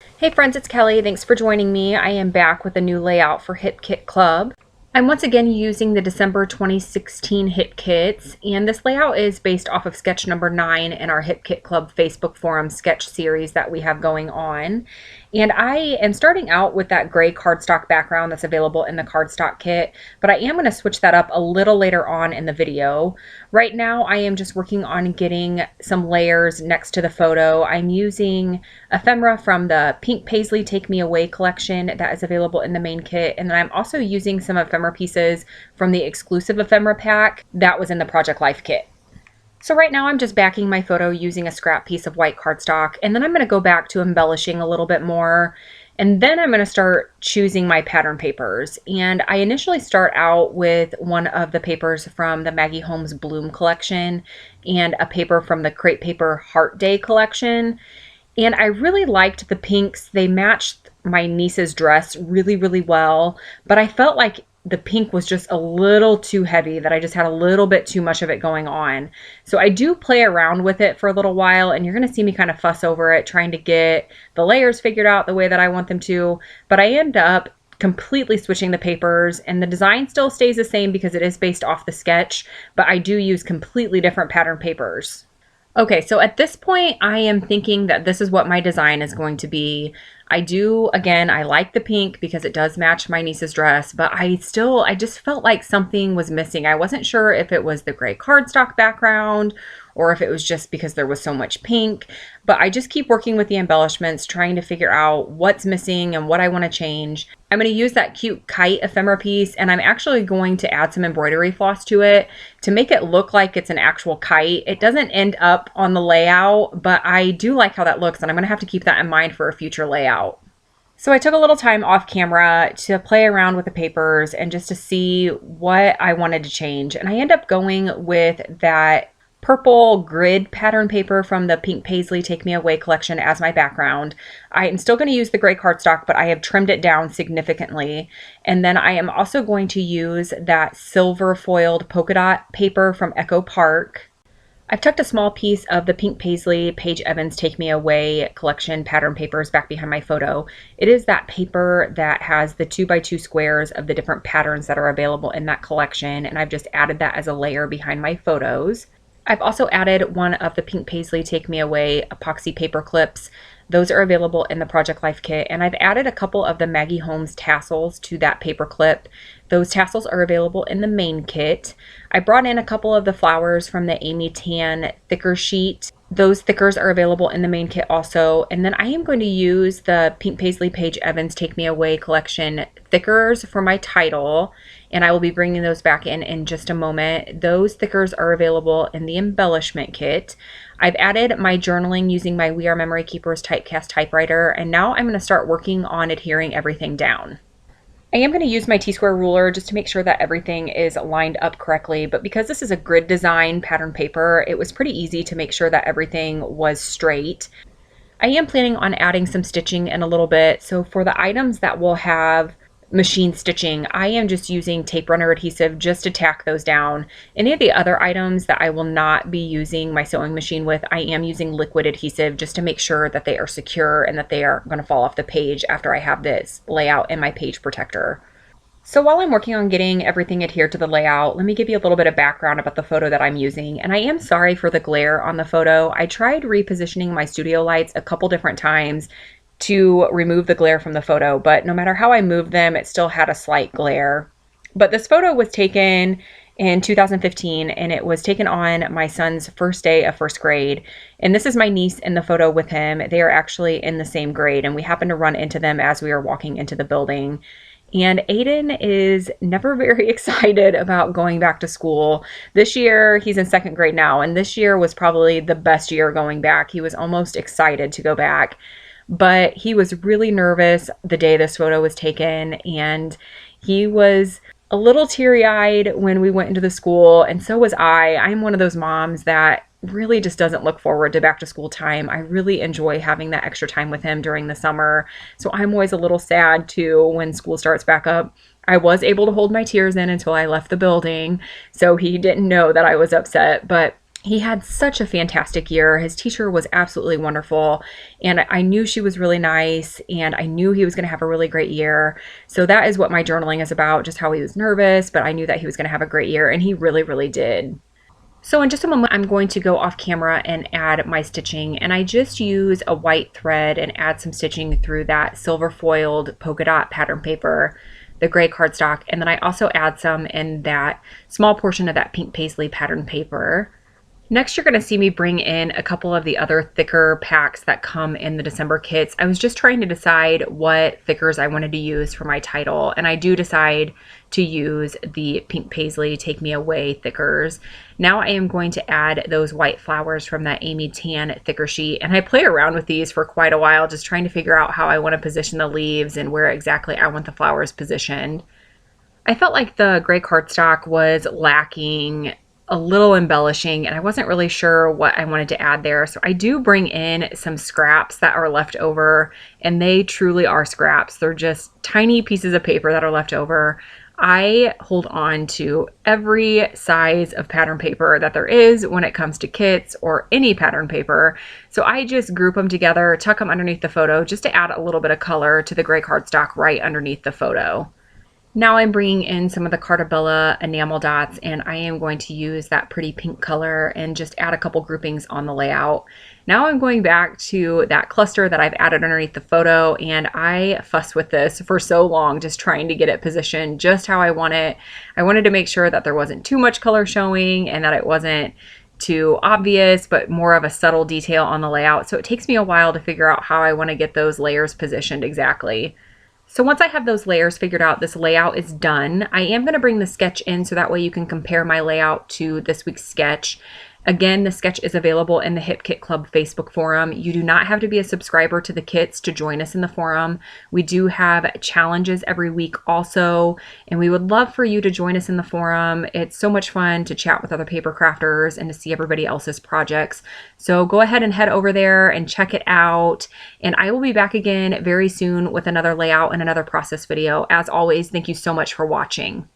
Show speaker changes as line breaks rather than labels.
Hey friends, it's Kelly. Thanks for joining me. I am back with a new layout for Hip Kit Club. I'm once again using the December 2016 Hip Kits, and this layout is based off of sketch number 9 in our Hip Kit Club Facebook forum sketch series that we have going on. And I am starting out with that gray cardstock background that's available in the cardstock kit, but I am going to switch that up a little later on in the video. Right now, I am just working on getting some layers next to the photo. I'm using ephemera from the Pink Paisley Take Me Away collection that is available in the main kit, and then I'm also using some ephemera pieces from the exclusive ephemera pack that was in the Project Life kit. So right now I'm just backing my photo using a scrap piece of white cardstock, and then I'm going to go back to embellishing a little bit more, and then I'm going to start choosing my pattern papers. And I initially start out with one of the papers from the Maggie Holmes Bloom collection and a paper from the Crepe Paper Heart Day collection. And I really liked the pinks. They matched my niece's dress really, really well, but I felt like the pink was just a little too heavy, that I just had a little bit too much of it going on. So I do play around with it for a little while, and you're going to see me kind of fuss over it, trying to get the layers figured out the way that I want them to, but I end up completely switching the papers, and the design still stays the same because it is based off the sketch, but I do use completely different pattern papers. Okay, so at this point, I am thinking that this is what my design is going to be. I like the pink because it does match my niece's dress, but I just felt like something was missing. I wasn't sure if it was the gray cardstock background or if it was just because there was so much pink, but I just keep working with the embellishments, trying to figure out what's missing and what I want to change. I'm going to use that cute kite ephemera piece, and I'm actually going to add some embroidery floss to it to make it look like it's an actual kite. It doesn't end up on the layout, but I do like how that looks, and I'm going to have to keep that in mind for a future layout. So I took a little time off camera to play around with the papers and just to see what I wanted to change. And I end up going with that purple grid pattern paper from the Pink Paisley Take Me Away collection as my background. I am still going to use the gray cardstock, but I have trimmed it down significantly. And then I am also going to use that silver foiled polka dot paper from Echo Park. I've tucked a small piece of the Pink Paisley Paige Evans Take Me Away collection pattern papers back behind my photo. It is that paper that has the 2x2 squares of the different patterns that are available in that collection, and I've just added that as a layer behind my photos. I've also added one of the Pink Paisley Take Me Away epoxy paper clips. Those are available in the Project Life kit, and I've added a couple of the Maggie Holmes tassels to that paper clip. Those tassels are available in the main kit. I brought in a couple of the flowers from the Amy Tan thicker sheet. Those thickers are available in the main kit also. And then I am going to use the Pink Paisley Paige Evans Take Me Away collection thickers for my title, and I will be bringing those back in just a moment. Those thickers are available in the embellishment kit. I've added my journaling using my We Are Memory Keepers typecast typewriter, and now I'm going to start working on adhering everything down. I am going to use my T-square ruler just to make sure that everything is lined up correctly, but because this is a grid design pattern paper, it was pretty easy to make sure that everything was straight. I am planning on adding some stitching in a little bit, so for the items that will have machine stitching, I am just using tape runner adhesive just to tack those down. Any of the other items that I will not be using my sewing machine with, I am using liquid adhesive just to make sure that they are secure and that they are going to fall off the page after I have this layout in my page protector. So while I'm working on getting everything adhered to the layout, let me give you a little bit of background about the photo that I'm using. And I am sorry for the glare on the photo. I tried repositioning my studio lights a couple different times to remove the glare from the photo, but no matter how I moved them, it still had a slight glare. But this photo was taken in 2015, and it was taken on my son's first day of first grade. And this is my niece in the photo with him. They are actually in the same grade, and we happened to run into them as we were walking into the building. And Aiden is never very excited about going back to school. This year, he's in second grade now, and this year was probably the best year going back. He was almost excited to go back. But he was really nervous the day this photo was taken, and he was a little teary-eyed when we went into the school, and so was I. I'm one of those moms that really just doesn't look forward to back to school time. I really enjoy having that extra time with him during the summer, so I'm always a little sad too when school starts back up. I was able to hold my tears in until I left the building, so he didn't know that I was upset, but He had such a fantastic year. His teacher was absolutely wonderful, and I knew she was really nice, and I knew he was going to have a really great year. So that is what my journaling is about, just how he was nervous, but I knew that he was going to have a great year, and he really, really did. So in just a moment, I'm going to go off camera and add my stitching, and I just use a white thread and add some stitching through that silver foiled polka dot pattern paper, the gray cardstock, and then I also add some in that small portion of that pink paisley pattern paper. Next, you're going to see me bring in a couple of the other thicker packs that come in the December kits. I was just trying to decide what thickers I wanted to use for my title, and I do decide to use the pink paisley Take Me Away thickers. Now I am going to add those white flowers from that Amy Tan thicker sheet, and I play around with these for quite a while, just trying to figure out how I want to position the leaves and where exactly I want the flowers positioned. I felt like the gray cardstock was lacking a little embellishing, and I wasn't really sure what I wanted to add there. So I do bring in some scraps that are left over, and they truly are scraps. They're just tiny pieces of paper that are left over. I hold on to every size of pattern paper that there is when it comes to kits or any pattern paper. So I just group them together, tuck them underneath the photo just to add a little bit of color to the gray cardstock right underneath the photo. Now I'm bringing in some of the Cartabella enamel dots, and I am going to use that pretty pink color and just add a couple groupings on the layout. Now I'm going back to that cluster that I've added underneath the photo, and I fussed with this for so long, just trying to get it positioned just how I want it. I wanted to make sure that there wasn't too much color showing and that it wasn't too obvious, but more of a subtle detail on the layout. So it takes me a while to figure out how I want to get those layers positioned exactly. So once I have those layers figured out, this layout is done. I am going to bring the sketch in so that way you can compare my layout to this week's sketch. Again, the sketch is available in the Hip Kit Club Facebook forum. You do not have to be a subscriber to the kits to join us in the forum. We do have challenges every week also, and we would love for you to join us in the forum. It's so much fun to chat with other paper crafters and to see everybody else's projects. So go ahead and head over there and check it out. And I will be back again very soon with another layout and another process video. As always, thank you so much for watching.